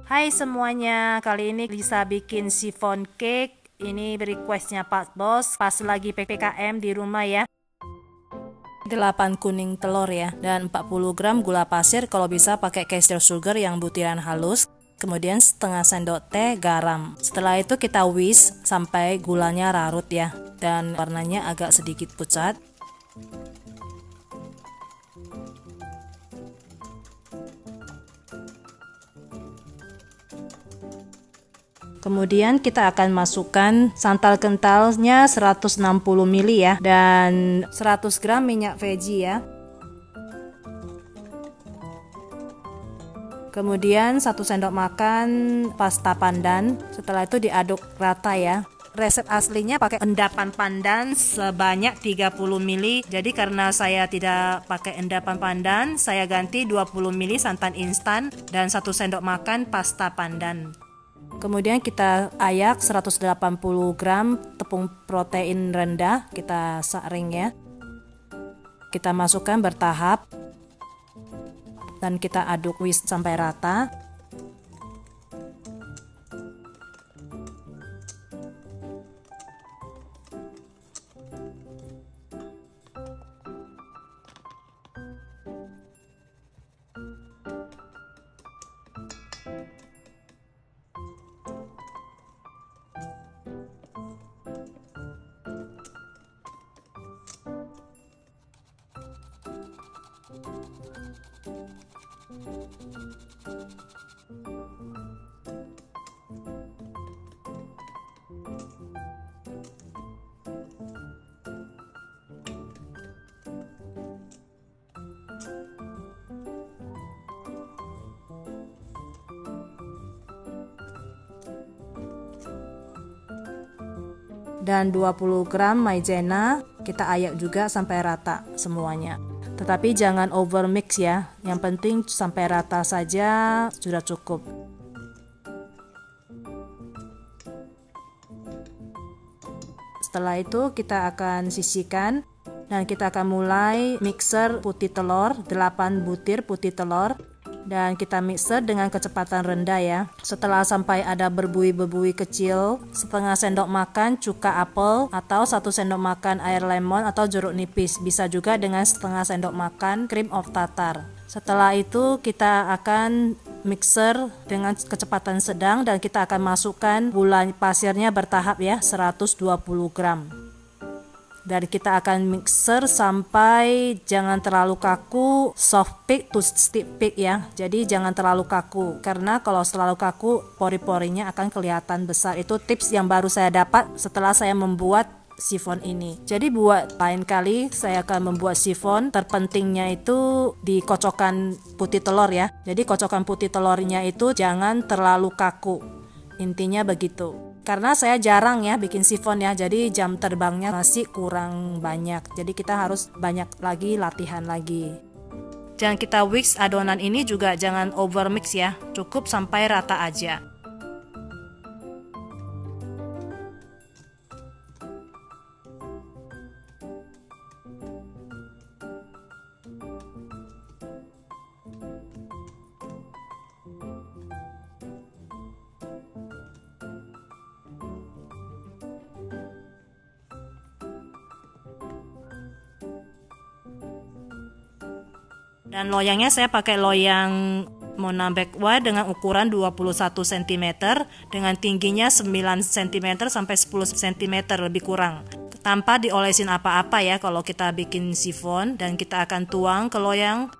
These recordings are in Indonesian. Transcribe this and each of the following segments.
Hai semuanya, kali ini Lisa bikin chiffon cake. Ini requestnya Pak Bos pas lagi PPKM di rumah ya. 8 kuning telur ya, dan 40 gram gula pasir, kalau bisa pakai castile sugar yang butiran halus. Kemudian setengah sendok teh garam. Setelah itu kita whisk sampai gulanya larut ya, dan warnanya agak sedikit pucat. Kemudian kita akan masukkan santan kentalnya 160 ml ya, dan 100 gram minyak veggie ya. Kemudian 1 sendok makan pasta pandan. Setelah itu diaduk rata ya. Resep aslinya pakai endapan pandan sebanyak 30 ml. Jadi karena saya tidak pakai endapan pandan, saya ganti 20 ml santan instan dan 1 sendok makan pasta pandan. Kemudian kita ayak 180 gram tepung protein rendah, kita saring ya. Kita masukkan bertahap dan kita aduk whisk sampai rata. Dan 20 gram maizena kita ayak juga sampai rata semuanya. Tetapi jangan over mix ya, yang penting sampai rata saja sudah cukup. Setelah itu kita akan sisihkan dan kita akan mulai mixer putih telur, 8 butir putih telur. Dan kita mixer dengan kecepatan rendah ya. Setelah sampai ada berbuih-berbuih kecil, setengah sendok makan cuka apel atau 1 sendok makan air lemon atau jeruk nipis. Bisa juga dengan setengah sendok makan cream of tartar. Setelah itu kita akan mixer dengan kecepatan sedang dan kita akan masukkan gula pasirnya bertahap ya, 120 gram. Dan kita akan mixer sampai jangan terlalu kaku, soft peak to stiff peak ya. Jadi jangan terlalu kaku, karena kalau terlalu kaku pori-porinya akan kelihatan besar. Itu tips yang baru saya dapat setelah saya membuat chiffon ini. Jadi buat lain kali saya akan membuat chiffon, terpentingnya itu di kocokan putih telur ya. Jadi kocokan putih telurnya itu jangan terlalu kaku. Intinya begitu. Karena saya jarang ya bikin chiffon ya, jadi jam terbangnya masih kurang banyak. Jadi kita harus banyak lagi latihan lagi. Jangan kita whisk adonan ini juga jangan over mix ya, cukup sampai rata aja. Dan loyangnya saya pakai loyang Mona Bakeware dengan ukuran 21 cm dengan tingginya 9 cm sampai 10 cm lebih kurang. Tanpa diolesin apa-apa ya kalau kita bikin chiffon, dan kita akan tuang ke loyang.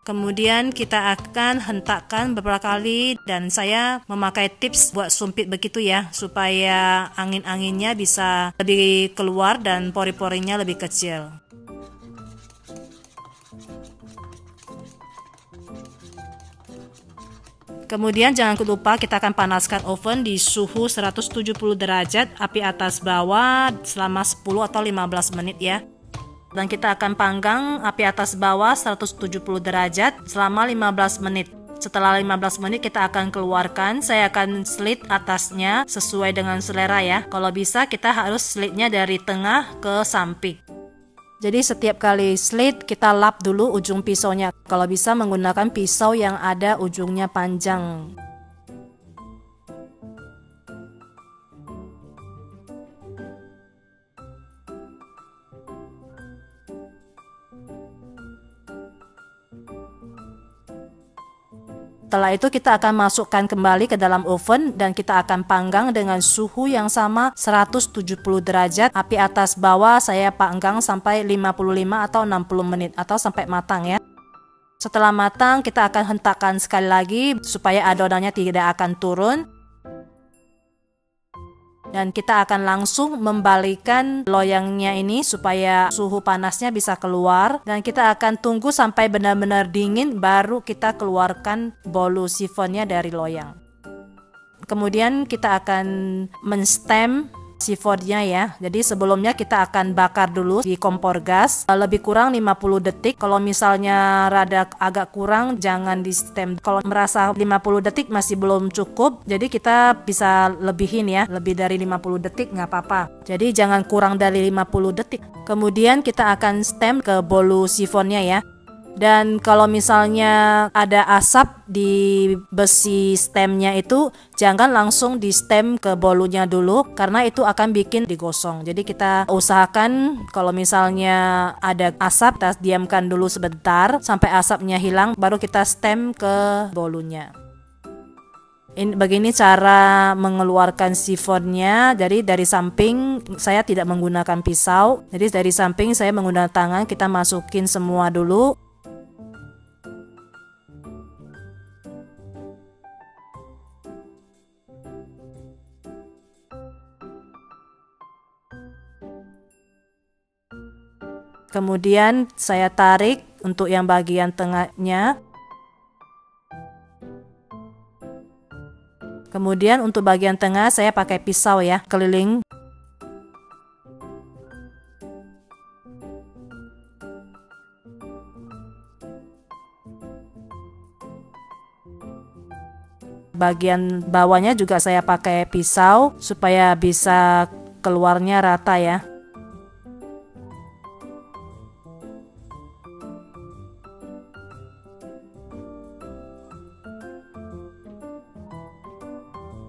Kemudian kita akan hentakkan beberapa kali, dan saya memakai tips buat sumpit begitu ya, supaya angin-anginnya bisa lebih keluar dan pori-porinya lebih kecil. Kemudian jangan lupa kita akan panaskan oven di suhu 170 derajat, api atas bawah selama 10 atau 15 menit ya. Dan kita akan panggang api atas bawah 170 derajat selama 15 menit. Setelah 15 menit kita akan keluarkan. Saya akan slit atasnya sesuai dengan selera ya. Kalau bisa kita harus slitnya dari tengah ke samping. Jadi setiap kali slit kita lap dulu ujung pisaunya. Kalau bisa menggunakan pisau yang ada ujungnya panjang. Setelah itu kita akan masukkan kembali ke dalam oven dan kita akan panggang dengan suhu yang sama 170 derajat. Api atas bawah saya panggang sampai 55 atau 60 menit atau sampai matang ya. Setelah matang kita akan hentakkan sekali lagi supaya adonannya tidak akan turun. Dan kita akan langsung membalikkan loyangnya ini supaya suhu panasnya bisa keluar. Dan kita akan tunggu sampai benar-benar dingin baru kita keluarkan bolu sifonnya dari loyang. Kemudian kita akan menstem sifonnya ya. Jadi sebelumnya kita akan bakar dulu di kompor gas lebih kurang 50 detik. Kalau misalnya rada agak kurang jangan di stem. Kalau merasa 50 detik masih belum cukup, jadi kita bisa lebihin ya. Lebih dari 50 detik nggak apa-apa. Jadi jangan kurang dari 50 detik. Kemudian kita akan stem ke bolu sifonnya ya. Dan kalau misalnya ada asap di besi stemnya itu, jangan langsung di stem ke bolunya dulu karena itu akan bikin digosong. Jadi kita usahakan kalau misalnya ada asap, kita diamkan dulu sebentar sampai asapnya hilang, baru kita stem ke bolunya. Begini cara mengeluarkan sifonnya. Jadi dari samping saya tidak menggunakan pisau. Jadi dari samping saya menggunakan tangan, kita masukin semua dulu. Kemudian saya tarik untuk yang bagian tengahnya. Kemudian untuk bagian tengah saya pakai pisau ya, keliling. Bagian bawahnya juga saya pakai pisau supaya bisa keluarnya rata ya.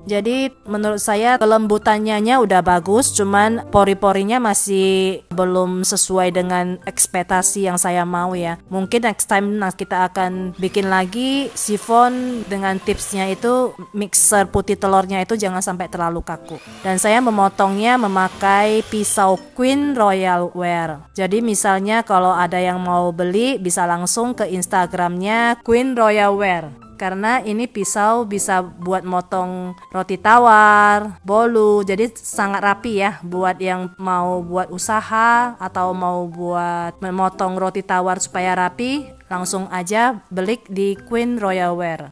Jadi menurut saya kelembutannya udah bagus, cuman pori-porinya masih belum sesuai dengan ekspektasi yang saya mau ya. Mungkin next time kita akan bikin lagi sifon dengan tipsnya itu mixer putih telurnya itu jangan sampai terlalu kaku. Dan saya memotongnya memakai pisau Queen Royal Wear. Jadi misalnya kalau ada yang mau beli bisa langsung ke Instagramnya Queen Royal Wear. Karena ini pisau bisa buat motong roti tawar, bolu, jadi sangat rapi ya buat yang mau buat usaha atau mau buat memotong roti tawar supaya rapi, langsung aja beli di Queen Royal Wear.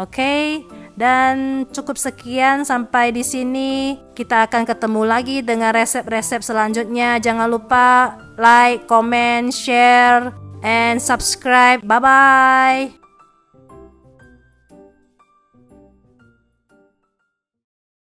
Oke, dan cukup sekian sampai di sini. Kita akan ketemu lagi dengan resep-resep selanjutnya. Jangan lupa like, comment, share, and subscribe. Bye-bye.